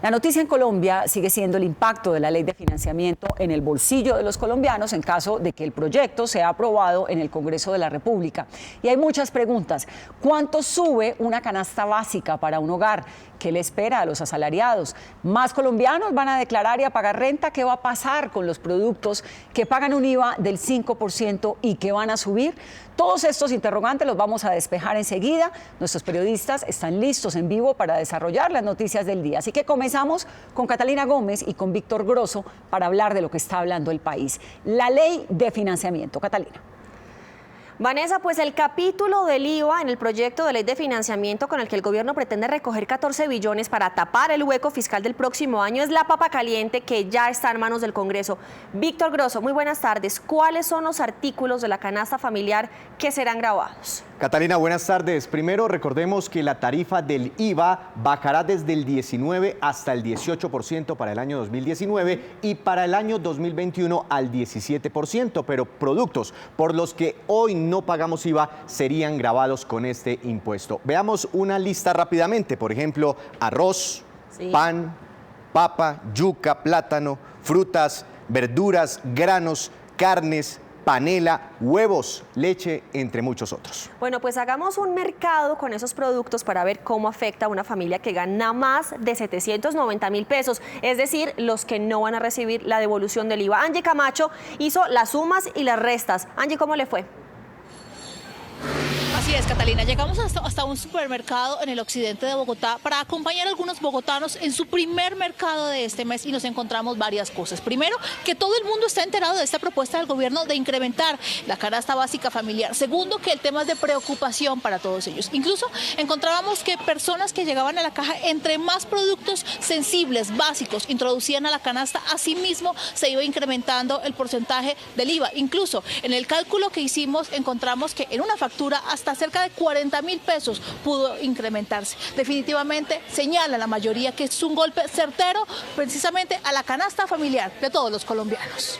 La noticia en Colombia sigue siendo el impacto de la ley de financiamiento en el bolsillo de los colombianos en caso de que el proyecto sea aprobado en el Congreso de la República. Y hay muchas preguntas. ¿Cuánto sube una canasta básica para un hogar? ¿Qué le espera a los asalariados? ¿Más colombianos van a declarar y a pagar renta? ¿Qué va a pasar con los productos que pagan un IVA del 5% y que van a subir? Todos estos interrogantes los vamos a despejar enseguida. Nuestros periodistas están listos en vivo para desarrollar las noticias del día. Así que comenzamos con Catalina Gómez y con Víctor Grosso para hablar de lo que está hablando el país. La ley de financiamiento. Catalina. Vanessa, pues el capítulo del IVA en el proyecto de ley de financiamiento con el que el gobierno pretende recoger 14 billones para tapar el hueco fiscal del próximo año es la papa caliente que ya está en manos del Congreso. Víctor Grosso, muy buenas tardes. ¿Cuáles son los artículos de la canasta familiar que serán grabados? Catalina, buenas tardes. Primero, recordemos que la tarifa del IVA bajará desde el 19 hasta el 18% para el año 2019 y para el año 2021 al 17%, pero productos por los que hoy no pagamos IVA serían gravados con este impuesto. Veamos una lista rápidamente, por ejemplo, arroz, pan, papa, yuca, plátano, frutas, verduras, granos, carnes, panela, huevos, leche, entre muchos otros. Bueno, pues hagamos un mercado con esos productos para ver cómo afecta a una familia que gana más de 790.000 pesos, es decir, los que no van a recibir la devolución del IVA. Angie Camacho hizo las sumas y las restas. Angie, ¿cómo le fue? Así es, Catalina. Llegamos hasta un supermercado en el occidente de Bogotá para acompañar a algunos bogotanos en su primer mercado de este mes y nos encontramos varias cosas. Primero, que todo el mundo está enterado de esta propuesta del gobierno de incrementar la canasta básica familiar. Segundo, que el tema es de preocupación para todos ellos. Incluso encontrábamos que personas que llegaban a la caja, entre más productos sensibles, básicos, introducían a la canasta, asimismo se iba incrementando el porcentaje del IVA. Incluso en el cálculo que hicimos encontramos que en una factura hasta cerca de 40.000 pesos pudo incrementarse. Definitivamente señala la mayoría que es un golpe certero precisamente a la canasta familiar de todos los colombianos.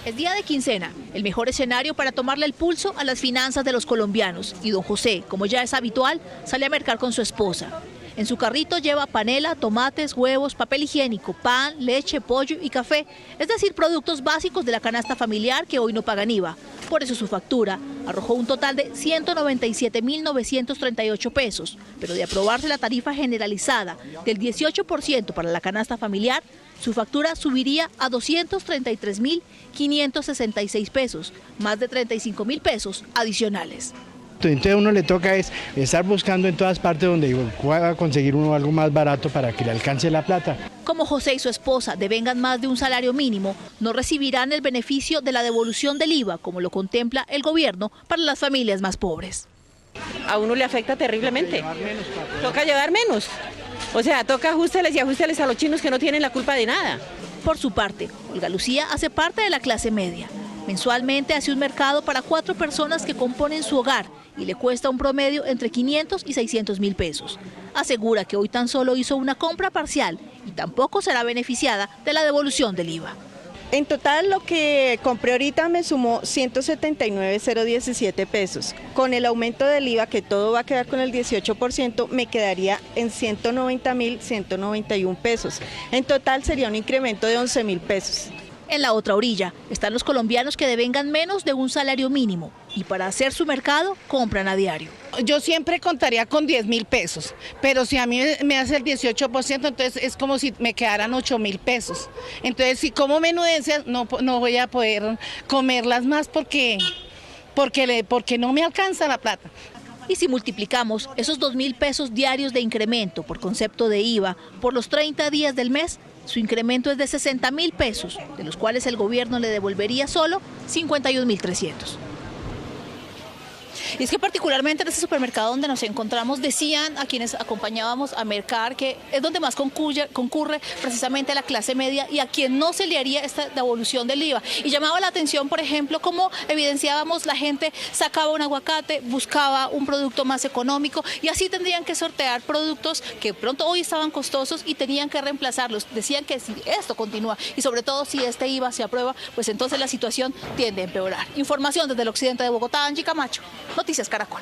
Es día de quincena, el mejor escenario para tomarle el pulso a las finanzas de los colombianos. Y don José, como ya es habitual, sale a mercar con su esposa. En su carrito lleva panela, tomates, huevos, papel higiénico, pan, leche, pollo y café. Es decir, productos básicos de la canasta familiar que hoy no pagan IVA. Por eso su factura arrojó un total de 197.938 pesos. Pero de aprobarse la tarifa generalizada del 18% para la canasta familiar, su factura subiría a 233.566 pesos, más de 35.000 pesos adicionales. Entonces a uno le toca estar buscando en todas partes donde pueda conseguir uno algo más barato para que le alcance la plata. Como José y su esposa devengan más de un salario mínimo, no recibirán el beneficio de la devolución del IVA, como lo contempla el gobierno para las familias más pobres. A uno le afecta terriblemente. Toca llevar menos. O sea, toca ajústeles y ajústeles a los chinos que no tienen la culpa de nada. Por su parte, Olga Lucía hace parte de la clase media. Mensualmente hace un mercado para 4 personas que componen su hogar y le cuesta un promedio entre 500 y 600.000 pesos. Asegura que hoy tan solo hizo una compra parcial y tampoco será beneficiada de la devolución del IVA. En total lo que compré ahorita me sumó 179.017 pesos. Con el aumento del IVA, que todo va a quedar con el 18%, me quedaría en 190.191 pesos. En total sería un incremento de 11.000 pesos. En la otra orilla están los colombianos que devengan menos de un salario mínimo y para hacer su mercado compran a diario. Yo siempre contaría con 10.000 pesos, pero si a mí me hace el 18%, entonces es como si me quedaran 8.000 pesos. Entonces si como menudencias no voy a poder comerlas más porque no me alcanza la plata. Y si multiplicamos esos 2.000 pesos diarios de incremento por concepto de IVA por los 30 días del mes, su incremento es de 60.000 pesos, de los cuales el gobierno le devolvería solo 51.300. Y es que particularmente en este supermercado donde nos encontramos, decían a quienes acompañábamos a mercar que es donde más concurre precisamente la clase media y a quien no se le haría esta devolución del IVA. Y llamaba la atención, por ejemplo, cómo evidenciábamos la gente sacaba un aguacate, buscaba un producto más económico y así tendrían que sortear productos que pronto hoy estaban costosos y tenían que reemplazarlos. Decían que si esto continúa y sobre todo si este IVA se aprueba, pues entonces la situación tiende a empeorar. Información desde el occidente de Bogotá, Angie Camacho. Noticias Caracol.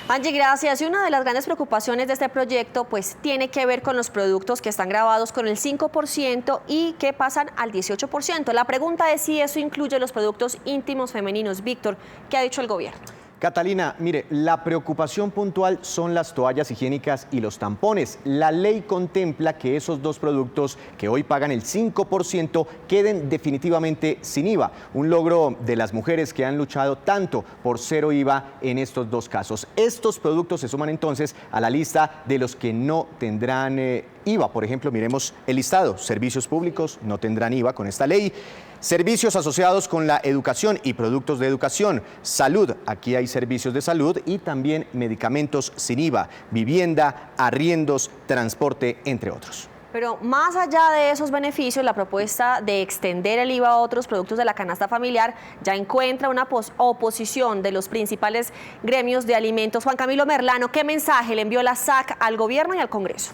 Angie, gracias. Y una de las grandes preocupaciones de este proyecto pues tiene que ver con los productos que están grabados con el 5% y que pasan al 18%. La pregunta es si eso incluye los productos íntimos femeninos. Víctor, ¿qué ha dicho el gobierno? Catalina, mire, la preocupación puntual son las toallas higiénicas y los tampones. La ley contempla que esos dos productos que hoy pagan el 5% queden definitivamente sin IVA. Un logro de las mujeres que han luchado tanto por cero IVA en estos dos casos. Estos productos se suman entonces a la lista de los que no tendrán IVA. Por ejemplo, miremos el listado. Servicios públicos no tendrán IVA con esta ley. Servicios asociados con la educación y productos de educación. Salud, aquí hay servicios de salud y también medicamentos sin IVA. Vivienda, arriendos, transporte, entre otros. Pero más allá de esos beneficios, la propuesta de extender el IVA a otros productos de la canasta familiar ya encuentra una oposición de los principales gremios de alimentos. Juan Camilo Merlano, ¿qué mensaje le envió la SAC al gobierno y al Congreso?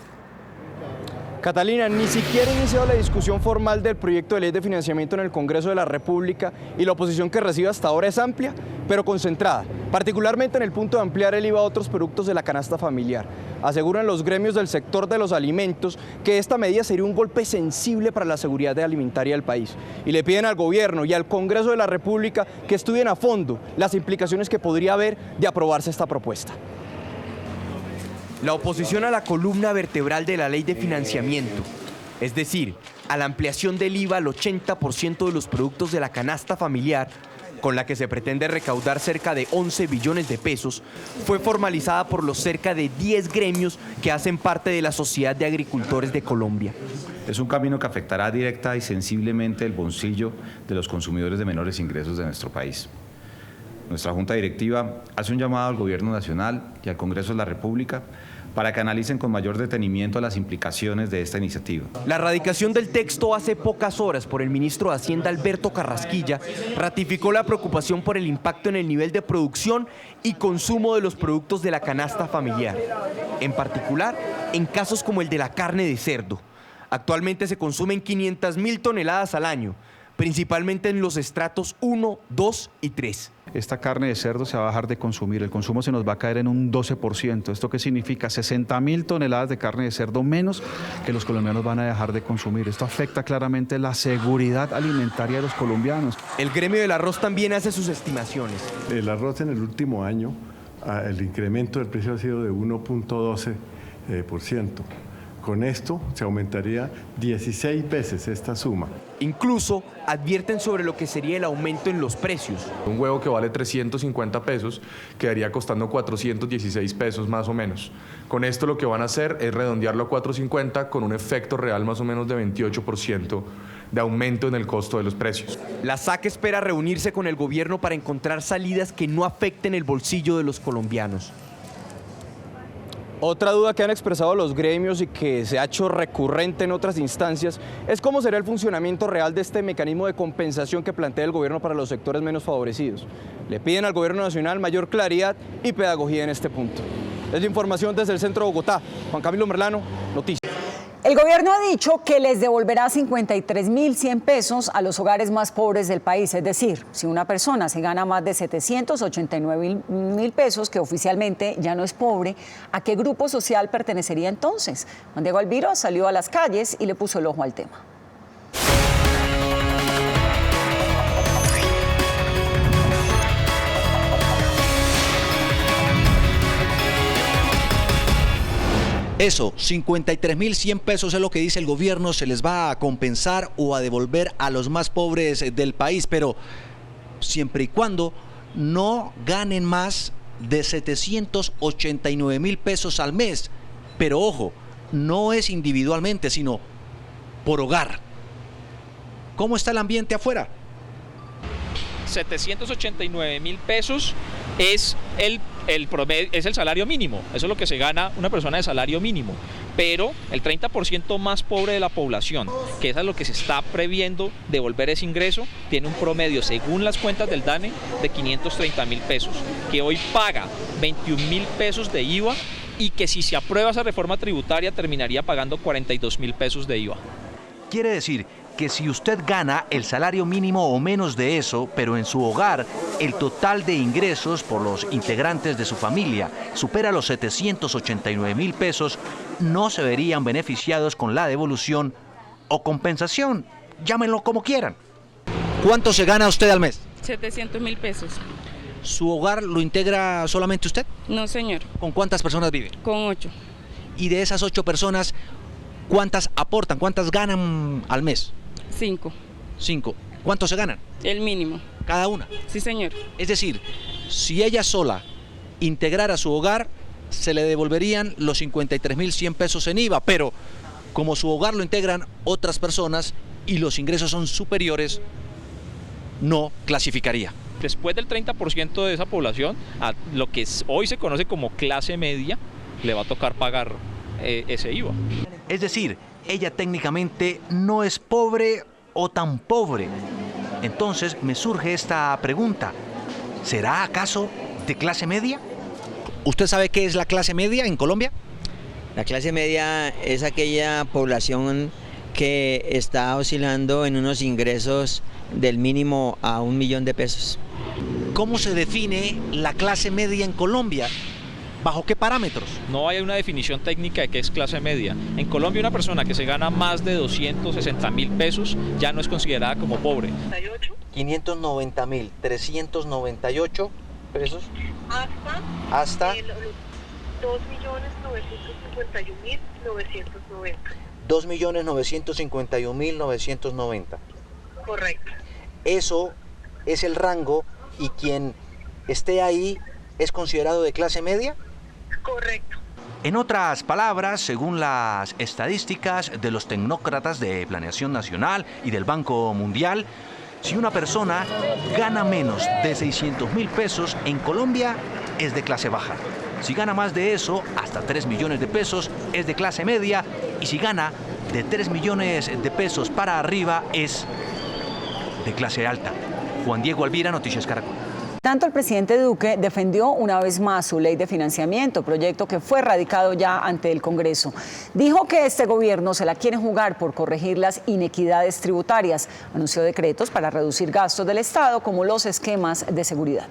Catalina, ni siquiera ha iniciado la discusión formal del proyecto de ley de financiamiento en el Congreso de la República y la oposición que recibe hasta ahora es amplia, pero concentrada, particularmente en el punto de ampliar el IVA a otros productos de la canasta familiar. Aseguran los gremios del sector de los alimentos que esta medida sería un golpe sensible para la seguridad alimentaria del país y le piden al gobierno y al Congreso de la República que estudien a fondo las implicaciones que podría haber de aprobarse esta propuesta. La oposición a la columna vertebral de la ley de financiamiento, es decir, a la ampliación del IVA al 80% de los productos de la canasta familiar, con la que se pretende recaudar cerca de 11 billones de pesos, fue formalizada por los cerca de 10 gremios que hacen parte de la Sociedad de Agricultores de Colombia. Es un camino que afectará directa y sensiblemente el bolsillo de los consumidores de menores ingresos de nuestro país. Nuestra Junta Directiva hace un llamado al Gobierno Nacional y al Congreso de la República para que analicen con mayor detenimiento las implicaciones de esta iniciativa. La radicación del texto hace pocas horas por el ministro de Hacienda Alberto Carrasquilla ratificó la preocupación por el impacto en el nivel de producción y consumo de los productos de la canasta familiar, en particular en casos como el de la carne de cerdo. Actualmente se consumen 500.000 toneladas al año, principalmente en los estratos 1, 2 y 3. Esta carne de cerdo se va a dejar de consumir, el consumo se nos va a caer en un 12%. ¿Esto qué significa? 60.000 toneladas de carne de cerdo menos que los colombianos van a dejar de consumir. Esto afecta claramente la seguridad alimentaria de los colombianos. El gremio del arroz también hace sus estimaciones. El arroz en el último año, el incremento del precio ha sido de 1.12%. Con esto se aumentaría 16 veces esta suma. Incluso advierten sobre lo que sería el aumento en los precios. Un huevo que vale 350 pesos quedaría costando 416 pesos más o menos. Con esto lo que van a hacer es redondearlo a 450 con un efecto real más o menos de 28% de aumento en el costo de los precios. La SAC espera reunirse con el gobierno para encontrar salidas que no afecten el bolsillo de los colombianos. Otra duda que han expresado los gremios y que se ha hecho recurrente en otras instancias es cómo será el funcionamiento real de este mecanismo de compensación que plantea el gobierno para los sectores menos favorecidos. Le piden al gobierno nacional mayor claridad y pedagogía en este punto. Es la información desde el centro de Bogotá. Juan Camilo Merlano, Noticias. El gobierno ha dicho que les devolverá 53.100 pesos a los hogares más pobres del país. Es decir, si una persona se gana más de 789.000 pesos, que oficialmente ya no es pobre, ¿a qué grupo social pertenecería entonces? Juan Diego Alviro salió a las calles y le puso el ojo al tema. Eso, 53.100 pesos es lo que dice el gobierno, se les va a compensar o a devolver a los más pobres del país, pero siempre y cuando no ganen más de 789.000 pesos al mes. Pero ojo, no es individualmente, sino por hogar. ¿Cómo está el ambiente afuera? 789.000 pesos es el promedio, es el salario mínimo, eso es lo que se gana una persona de salario mínimo, pero el 30% más pobre de la población, que es a lo que se está previendo devolver ese ingreso, tiene un promedio, según las cuentas del DANE, de 530.000 pesos, que hoy paga 21.000 pesos de IVA y que si se aprueba esa reforma tributaria terminaría pagando 42.000 pesos de IVA. Quiere decir que si usted gana el salario mínimo o menos de eso, pero en su hogar el total de ingresos por los integrantes de su familia supera los 789.000 pesos, no se verían beneficiados con la devolución o compensación, llámenlo como quieran. ¿Cuánto se gana usted al mes? 700.000 pesos. ¿Su hogar lo integra solamente usted? No, señor. ¿Con cuántas personas vive? Con 8. Y de esas 8 personas, ¿cuántas aportan? ¿Cuántas ganan al mes? 5. 5. ¿Cuánto se ganan? El mínimo. ¿Cada una? Sí, señor. Es decir, si ella sola integrara su hogar, se le devolverían los 53.100 pesos en IVA, pero como su hogar lo integran otras personas y los ingresos son superiores, no clasificaría. Después del 30% de esa población, a lo que hoy se conoce como clase media, le va a tocar pagar ese IVA. Es decir, ella técnicamente no es pobre o tan pobre. Entonces me surge esta pregunta, ¿será acaso de clase media? ¿Usted sabe qué es la clase media en Colombia? La clase media es aquella población que está oscilando en unos ingresos del mínimo a 1 millón de pesos. ¿Cómo se define la clase media en Colombia? ¿Bajo qué parámetros? No hay una definición técnica de qué es clase media. En Colombia una persona que se gana más de 260.000 pesos ya no es considerada como pobre. 590.398 pesos. Hasta 2.951.990. 2.951.990. Correcto. Eso es el rango y quien esté ahí es considerado de clase media. Correcto. En otras palabras, según las estadísticas de los tecnócratas de Planeación Nacional y del Banco Mundial, si una persona gana menos de 600.000 pesos en Colombia, es de clase baja. Si gana más de eso, hasta 3 millones de pesos, es de clase media. Y si gana de 3 millones de pesos para arriba, es de clase alta. Juan Diego Alvira, Noticias Caracol. Tanto el presidente Duque defendió una vez más su ley de financiamiento, proyecto que fue radicado ya ante el Congreso. Dijo que este gobierno se la quiere jugar por corregir las inequidades tributarias. Anunció decretos para reducir gastos del Estado, como los esquemas de seguridad.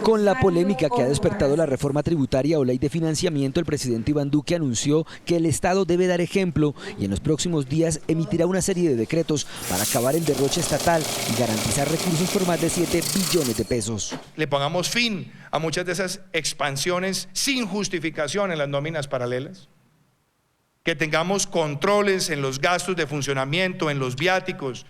Con la polémica que ha despertado la reforma tributaria o ley de financiamiento, el presidente Iván Duque anunció que el Estado debe dar ejemplo y en los próximos días emitirá una serie de decretos para acabar el derroche estatal y garantizar recursos por más de 7 billones de pesos. Le pongamos fin a muchas de esas expansiones sin justificación en las nóminas paralelas, que tengamos controles en los gastos de funcionamiento, en los viáticos,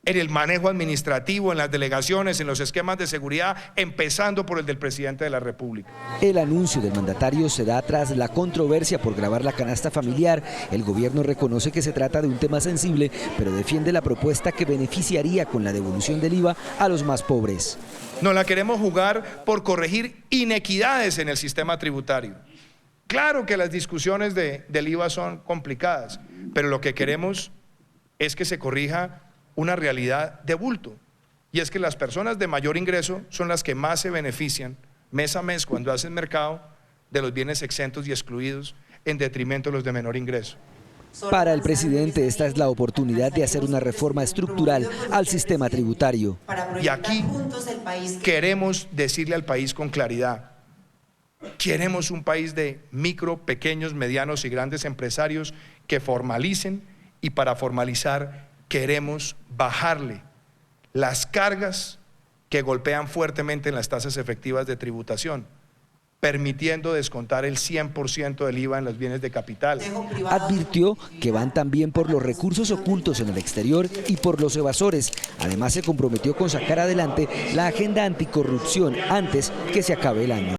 en el manejo administrativo, en las delegaciones, en los esquemas de seguridad, empezando por el del presidente de la República. El anuncio del mandatario se da tras la controversia por gravar la canasta familiar. El gobierno reconoce que se trata de un tema sensible, pero defiende la propuesta que beneficiaría con la devolución del IVA a los más pobres. Nos la queremos jugar por corregir inequidades en el sistema tributario. Claro que las discusiones del IVA son complicadas, pero lo que queremos es que se corrija una realidad de bulto, y es que las personas de mayor ingreso son las que más se benefician mes a mes cuando hacen mercado de los bienes exentos y excluidos en detrimento de los de menor ingreso. Para el presidente, esta es la oportunidad de hacer una reforma estructural al sistema tributario. Y aquí queremos decirle al país con claridad, queremos un país de micro, pequeños, medianos y grandes empresarios que formalicen, y para formalizar queremos bajarle las cargas que golpean fuertemente en las tasas efectivas de tributación, permitiendo descontar el 100% del IVA en los bienes de capital. Advirtió que van también por los recursos ocultos en el exterior y por los evasores. Además, se comprometió con sacar adelante la agenda anticorrupción antes que se acabe el año.